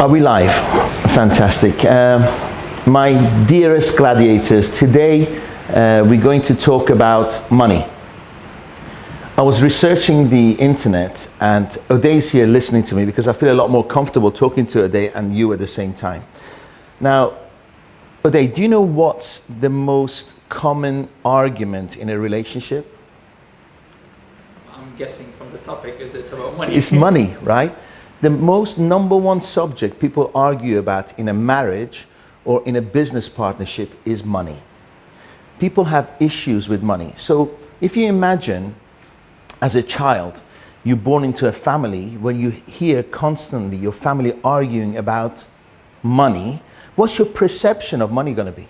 Are we live? Fantastic. My dearest gladiators, today we're going to talk about money. I was researching the internet and Oday's here listening to me because I feel a lot more comfortable talking to Oday and you at the same time. Now, Oday, do you know what's the most common argument in a relationship? I'm guessing from the topic is it's about money. It's money, right? The most number one subject people argue about in a marriage or in a business partnership is money. People have issues with money. So if you imagine as a child, you're born into a family, when you hear constantly your family arguing about money, what's your perception of money going to be?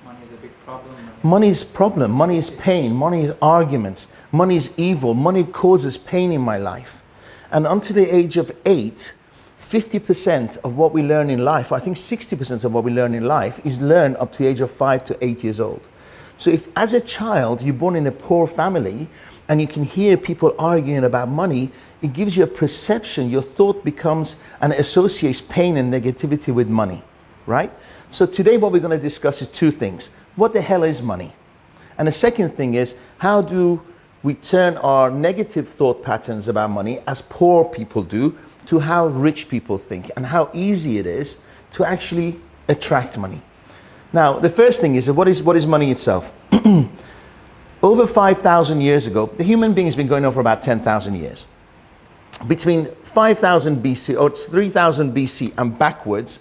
Money is a big problem. Money is problem, money is pain, money is arguments, money is evil, money causes pain in my life. And until the age of 8, 50% of what we learn in life, I think 60% of what we learn in life is learned up to the age of 5 to 8 years old. So if as a child you're born in a poor family and you can hear people arguing about money, it gives you a perception, your thought becomes and associates pain and negativity with money, right? So today what we're going to discuss is two things. What the hell is money? And the second thing is, how do we turn our negative thought patterns about money, as poor people do, to how rich people think and how easy it is to actually attract money. Now, the first thing is, what is money itself? Over 5,000 years ago, the human being has been going on for about 10,000 years. Between 5,000 BC or 3,000 BC and backwards,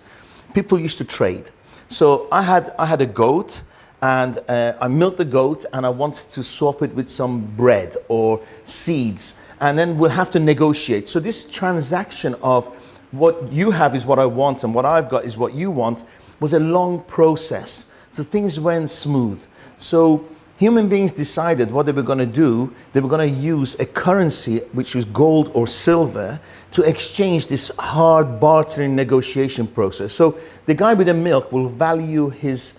people used to trade. So I had a goat, and I milked the goat and I wanted to swap it with some bread or seeds, and then we'll have to negotiate. So this transaction of what you have is what I want and what I've got is what you want was a long process. So things went smooth. So human beings decided what they were going to do. They were going to use a currency which was gold or silver to exchange this hard bartering negotiation process. So the guy with the milk will value his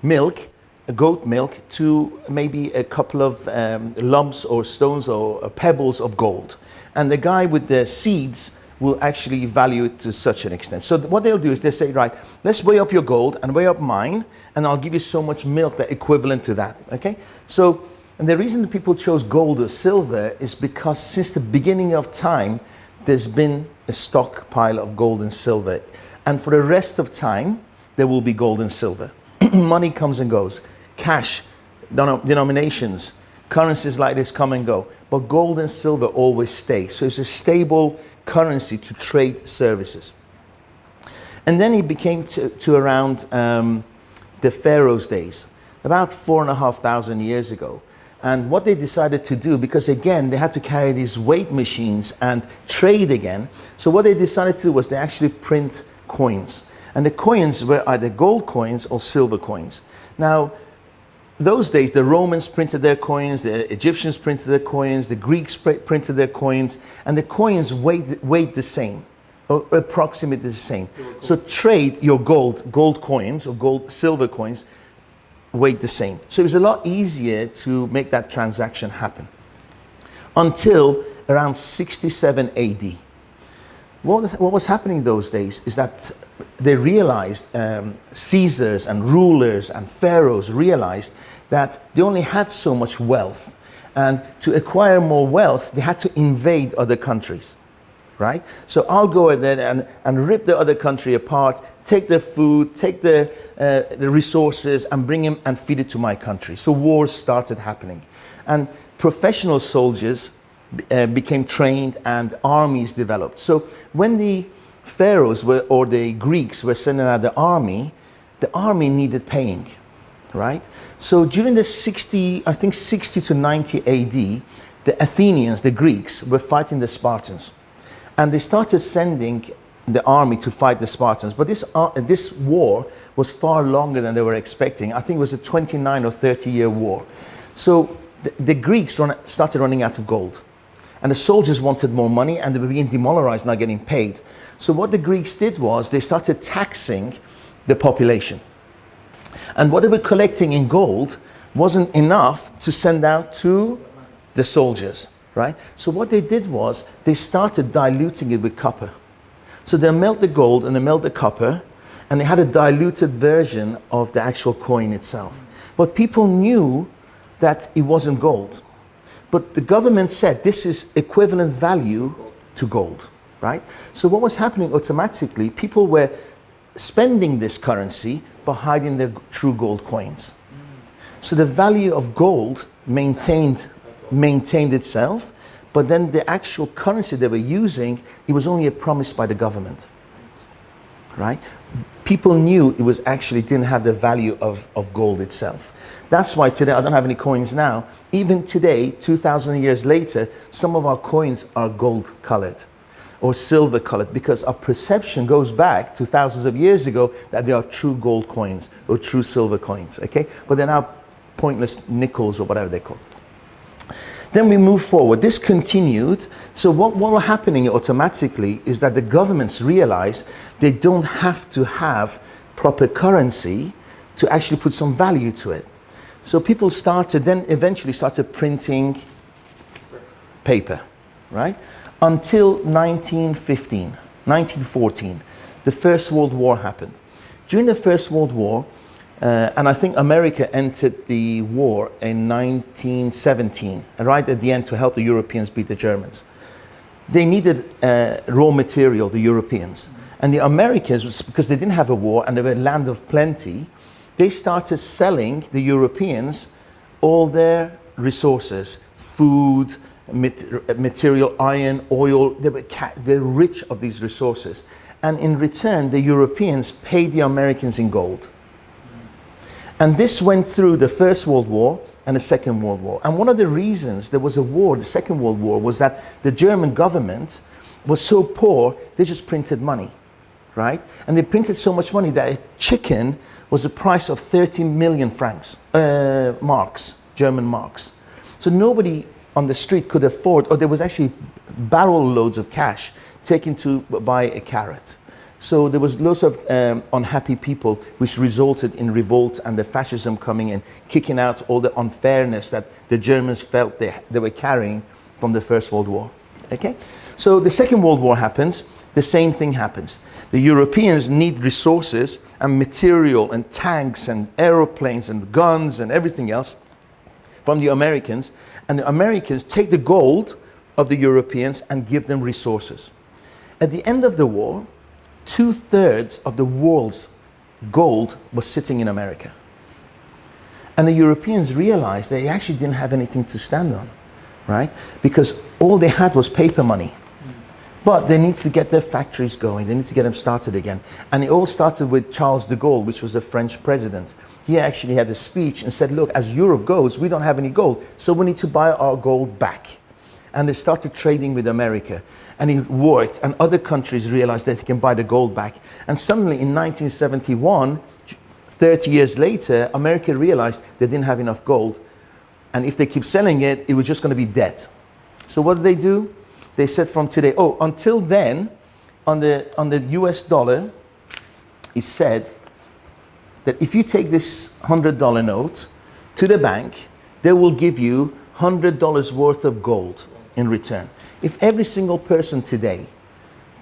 milk, goat milk, to maybe a couple of lumps or stones or pebbles of gold, and the guy with the seeds will actually value it to such an extent. So what they'll do is they say, right, let's weigh up your gold and weigh up mine, and I'll give you so much milk that equivalent to that. Okay, so and the reason people chose gold or silver is because since the beginning of time there's been a stockpile of gold and silver, and for the rest of time there will be gold and silver. Money comes and goes. Cash, denominations, currencies like this come and go, but gold and silver always stay. So it's a stable currency to trade services. And then it became to around the Pharaoh's days, about 4,500 years ago. And what they decided to do, because again, they had to carry these weight machines and trade again. So what they decided to do was they actually print coins. And the coins were either gold coins or silver coins. Now, those days, the Romans printed their coins, the Egyptians printed their coins, the Greeks printed their coins, and the coins weighed the same, or approximately the same. So trade your gold coins or silver coins weighed the same. So it was a lot easier to make that transaction happen until around 67 AD. What was happening those days is that they realized, Caesars and rulers and pharaohs realized that they only had so much wealth, and to acquire more wealth they had to invade other countries, right? So I'll go there and rip the other country apart, take their food, take the resources and bring them and feed it to my country. So wars started happening, and professional soldiers became trained and armies developed. So when the pharaohs or the Greeks were sending out the army needed paying, right? So during the 60 to 90 AD, the Athenians, the Greeks, were fighting the Spartans, and they started sending the army to fight the Spartans. But this war was far longer than they were expecting. I think it was a 29 or 30-year war. So the Greeks started running out of gold, and the soldiers wanted more money, and they were being demoralized, not getting paid. So what the Greeks did was they started taxing the population. And what they were collecting in gold wasn't enough to send out to the soldiers, right? So what they did was they started diluting it with copper. So they melt the gold and they melt the copper, and they had a diluted version of the actual coin itself. But people knew that it wasn't gold. But the government said this is equivalent value to gold, right? So what was happening automatically, people were spending this currency but hiding their true gold coins. So the value of gold maintained itself, but then the actual currency they were using, it was only a promise by the government, right? People knew it was actually didn't have the value of gold itself. That's why today, I don't have any coins now, even today, 2,000 years later, some of our coins are gold colored or silver colored, because our perception goes back to thousands of years ago that they are true gold coins or true silver coins, okay? But they're now pointless nickels or whatever they're called. Then we move forward. This continued. So what was happening automatically is that the governments realized they don't have to have proper currency to actually put some value to it. So people eventually started printing paper, right? Until 1914, the First World War happened. During the First World War, and I think America entered the war in 1917, right at the end, to help the Europeans beat the Germans. They needed raw material, the Europeans. And the Americans, because they didn't have a war and they were a land of plenty, they started selling the Europeans all their resources, food, material, iron, oil. They're rich of these resources. And in return, the Europeans paid the Americans in gold. And this went through the First World War and the Second World War. And one of the reasons there was a war, the Second World War, was that the German government was so poor, they just printed money, right? And they printed so much money that a chicken was the price of 30 million francs, marks, German marks. So nobody on the street could afford, or there was actually barrel loads of cash taken to buy a carrot. So there was lots of unhappy people, which resulted in revolt and the fascism coming in, kicking out all the unfairness that the Germans felt they were carrying from the First World War. Okay? So the Second World War happens, the same thing happens. The Europeans need resources and material and tanks and aeroplanes and guns and everything else from the Americans, and the Americans take the gold of the Europeans and give them resources. At the end of the war, 2/3 of the world's gold was sitting in America. And the Europeans realized they actually didn't have anything to stand on, right? Because all they had was paper money. But they need to get their factories going. They need to get them started again. And it all started with Charles de Gaulle, which was the French president. He actually had a speech and said, look, as Europe goes, we don't have any gold, so we need to buy our gold back. And they started trading with America. And it worked, and other countries realized that they can buy the gold back. And suddenly in 1971, 30 years later, America realized they didn't have enough gold. And if they keep selling it, it was just going to be debt. So what did they do? They said from today, until then, on the US dollar, it said that if you take this $100 note to the bank, they will give you $100 worth of gold in return. If every single person today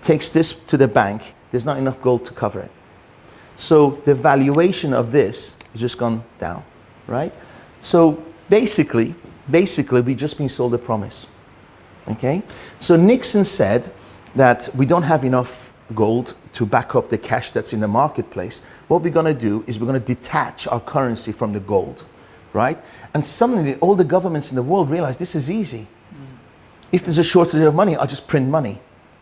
takes this to the bank, there's not enough gold to cover it. So the valuation of this has just gone down, right? So basically we've just been sold a promise, okay? So Nixon said that we don't have enough gold to back up the cash that's in the marketplace. What we're gonna do is we're gonna detach our currency from the gold, right? And suddenly all the governments in the world realize this is easy. If there's a shortage of money, I'll just print money,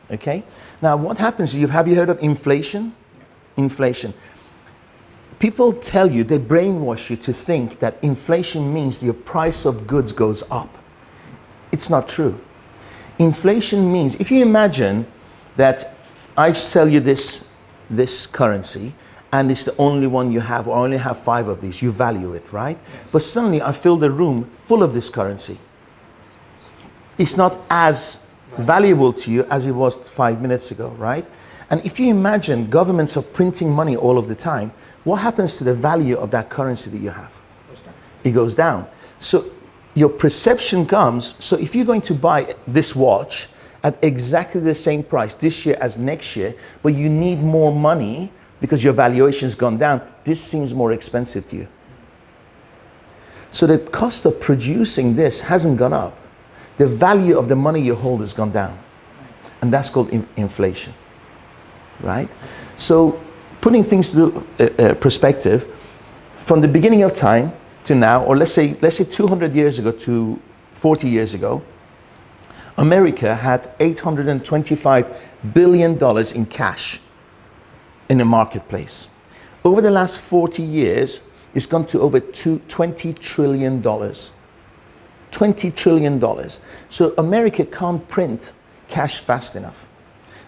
okay? Now what happens, have you heard of inflation? Inflation. People tell you, they brainwash you to think that inflation means your price of goods goes up. It's not true. Inflation means, if you imagine that I sell you this currency and it's the only one you have, or I only have 5 of these, you value it, right? Yes. But suddenly I fill the room full of this currency. It's not as valuable to you as it was 5 minutes ago, right? And if you imagine governments are printing money all of the time, what happens to the value of that currency that you have? It goes down. So your perception comes, so if you're going to buy this watch at exactly the same price this year as next year, but you need more money because your valuation's gone down, this seems more expensive to you. So the cost of producing this hasn't gone up. The value of the money you hold has gone down. And that's called inflation, right? So putting things into perspective, from the beginning of time to now, or let's say 200 years ago to 40 years ago, America had $825 billion in cash in the marketplace. Over the last 40 years, it's gone to over $20 trillion. $20 trillion. So America can't print cash fast enough.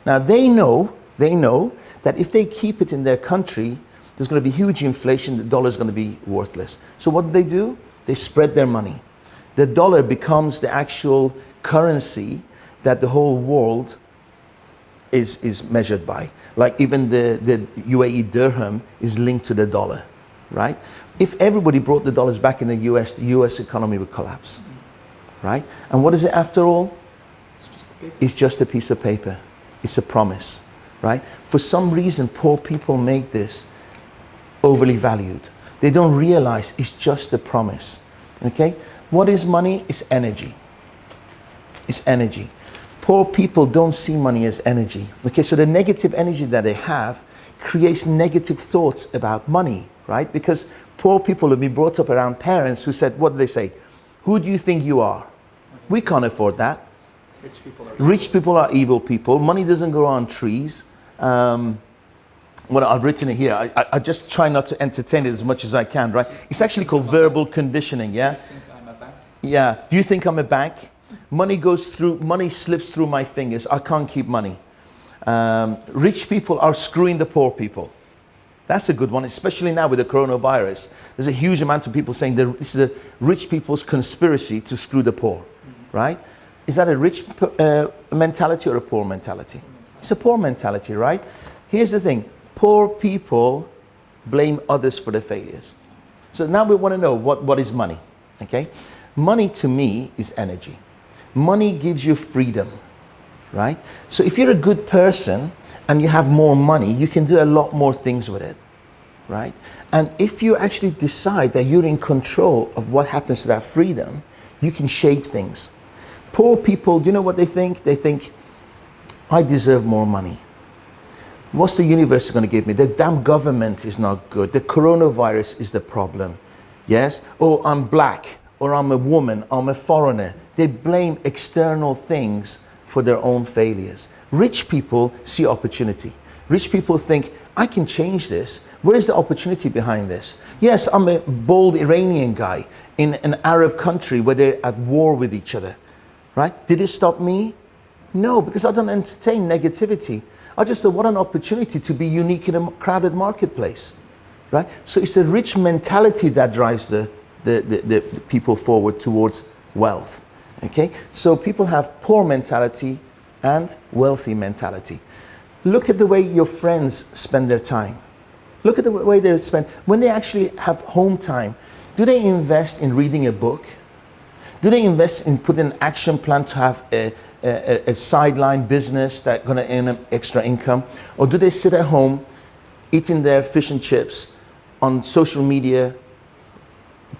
Now they know that if they keep it in their country, there's going to be huge inflation, the dollar is going to be worthless. So what do? They spread their money. The dollar becomes the actual currency that the whole world is measured by. Like even the UAE dirham is linked to the dollar, right? If everybody brought the dollars back in the US economy would collapse, right? And what is it after all? It's just a piece of paper. It's a promise, right? For some reason, poor people make this overly valued. They don't realize it's just a promise, okay? What is money? It's energy. It's energy. Poor people don't see money as energy. Okay, so the negative energy that they have creates negative thoughts about money, right? Because poor people have been brought up around parents who said, what do they say? Who do you think you are? We can't afford that. Rich people are evil people. Money doesn't grow on trees. What I've written it here, I just try not to entertain it as much as I can, right? It's actually called verbal conditioning, yeah? Do you think I'm a bank? Yeah. Do you think I'm a bank? Money slips through my fingers. I can't keep money. Rich people are screwing the poor people. That's a good one, especially now with the coronavirus. There's a huge amount of people saying that this is the rich people's conspiracy to screw the poor, right? Is that a rich mentality or a poor mentality? It's a poor mentality, right? Here's the thing. Poor people blame others for their failures. So now we want to know what is money, okay? Money to me is energy. Money gives you freedom, right? So if you're a good person and you have more money, you can do a lot more things with it, right? And if you actually decide that you're in control of what happens to that freedom, you can shape things. Poor people, do you know what they think? They think, I deserve more money. What's the universe going to give me? The damn government is not good. The coronavirus is the problem. Yes? Oh, I'm black, or I'm a woman, I'm a foreigner. They blame external things for their own failures. Rich people see opportunity. Rich people think, I can change this. Where is the opportunity behind this? Yes, I'm a bold Iranian guy in an Arab country where they're at war with each other. Right? Did it stop me? No, because I don't entertain negativity. I just thought, what an opportunity to be unique in a crowded marketplace, right? So it's a rich mentality that drives the people forward towards wealth, okay? So people have poor mentality and wealthy mentality. Look at the way your friends spend their time. Look at the way they spend, when they actually have home time, do they invest in reading a book? Do they invest in putting an action plan to have a sideline business that's going to earn extra income? Or do they sit at home eating their fish and chips on social media,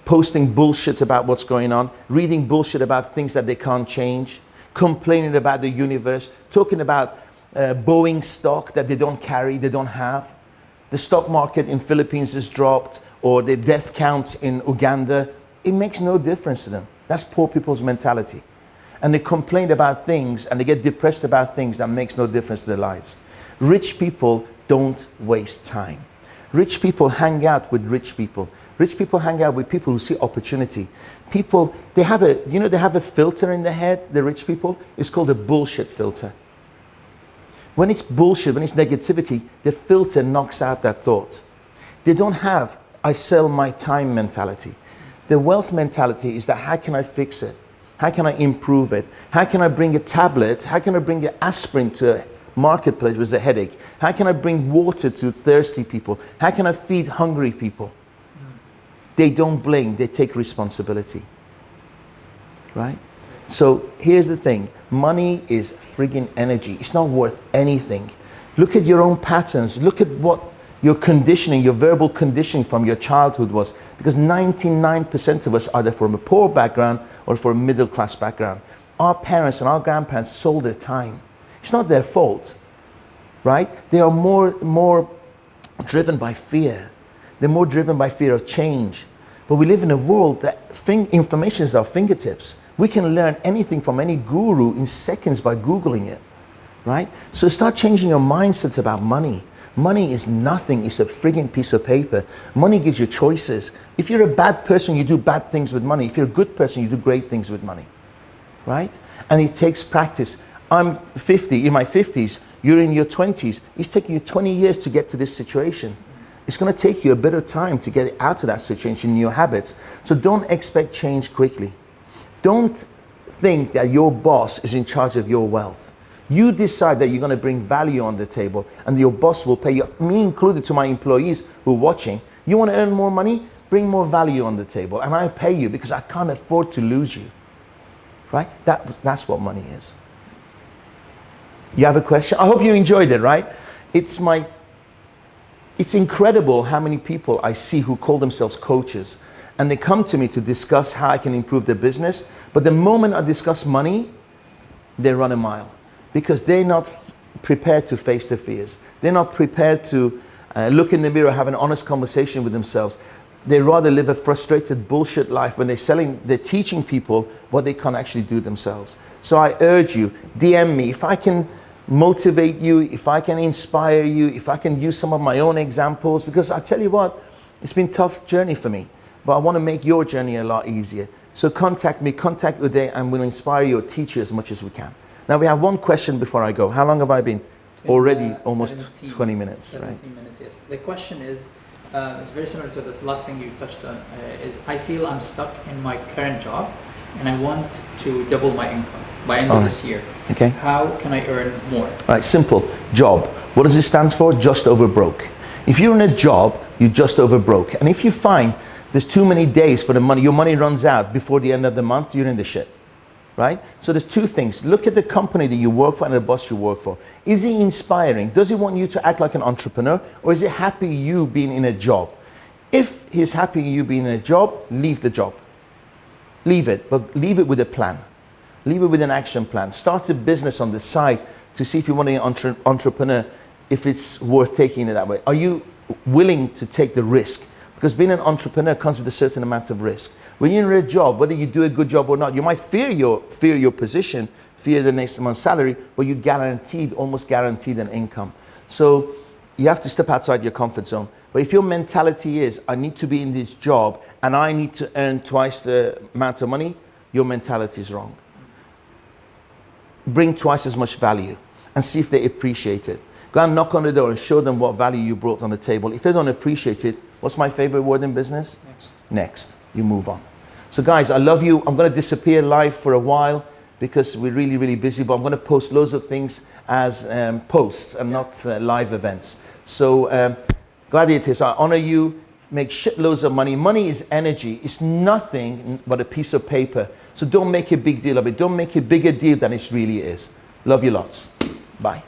posting bullshit about what's going on, reading bullshit about things that they can't change, complaining about the universe, talking about Boeing stock that they don't carry, they don't have. The stock market in Philippines is dropped, or the death count in Uganda. It makes no difference to them. That's poor people's mentality. And they complain about things and they get depressed about things that makes no difference to their lives. Rich people don't waste time. Rich people hang out with rich people. Rich people hang out with people who see opportunity. People, they have a filter in their head, the rich people. It's called a bullshit filter. When it's bullshit, when it's negativity, the filter knocks out that thought. They don't have, I sell my time mentality. The wealth mentality is that how can I fix it? How can I improve it? How can I bring a tablet? How can I bring an aspirin to a marketplace with a headache? How can I bring water to thirsty people? How can I feed hungry people? They don't blame, they take responsibility. Right? So here's the thing, money is friggin' energy. It's not worth anything. Look at your own patterns. Look at what your conditioning, your verbal conditioning from your childhood was. Because 99% of us are either from a poor background or from a middle class background. Our parents and our grandparents sold their time. It's not their fault, right? They are more driven by fear. They're more driven by fear of change. But we live in a world that information is at our fingertips. We can learn anything from any guru in seconds by Googling it, right? So start changing your mindsets about money. Money is nothing, it's a frigging piece of paper. Money gives you choices. If you're a bad person, you do bad things with money. If you're a good person, you do great things with money, right? And it takes practice. I'm 50, in my 50s, you're in your 20s. It's taking you 20 years to get to this situation. It's gonna take you a bit of time to get out of that situation, new habits. So don't expect change quickly. Don't think that your boss is in charge of your wealth. You decide that you're gonna bring value on the table and your boss will pay you, me included, to my employees who are watching. You wanna earn more money? Bring more value on the table and I pay you because I can't afford to lose you, right? That's what money is. You have a question? I hope you enjoyed it, right? It's incredible how many people I see who call themselves coaches and they come to me to discuss how I can improve their business. But the moment I discuss money, they run a mile because they're not prepared to face their fears. They're not prepared to look in the mirror, have an honest conversation with themselves. They rather live a frustrated bullshit life when they're teaching people what they can't actually do themselves. So I urge you, DM me. If I can motivate you, if I can inspire you, if I can use some of my own examples, because I tell you what, it's been a tough journey for me, but I want to make your journey a lot easier. So contact me, contact Uday, and we'll inspire you or teach you as much as we can. Now we have one question before I go. How long have I been? Already almost 20 minutes, 17 right? minutes, yes. The question is, it's very similar to the last thing you touched on, is I feel I'm stuck in my current job and I want to double my income by end of this year. Okay. How can I earn more? Right, simple. Job. What does it stand for? Just over broke. If you're in a job, you're just over broke. And if you find there's too many days for the money, your money runs out before the end of the month, you're in the shit, right? So there's two things. Look at the company that you work for and the boss you work for. Is he inspiring? Does he want you to act like an entrepreneur? Or is he happy you being in a job? If he's happy you being in a job, leave the job. Leave it, but leave it with a plan. Leave it with an action plan. Start a business on the side to see if you want to be an entrepreneur, if it's worth taking it that way. Are you willing to take the risk? Because being an entrepreneur comes with a certain amount of risk. When you're in a job, whether you do a good job or not, you might fear your position, fear the next month's salary, but you almost guaranteed an income. So you have to step outside your comfort zone. But if your mentality is, I need to be in this job and I need to earn twice the amount of money, your mentality is wrong. Bring twice as much value and see if they appreciate it. Go and knock on the door and show them what value you brought on the table. If they don't appreciate it, what's my favorite word in business? Next. You move on. So guys, I love you. I'm going to disappear live for a while because we're really, really busy, but I'm going to post loads of things as posts and not live events. So gladiators, I honor you. Make shitloads of money. Money is energy. It's nothing but a piece of paper. So don't make a big deal of it. Don't make a bigger deal than it really is. Love you lots. Bye.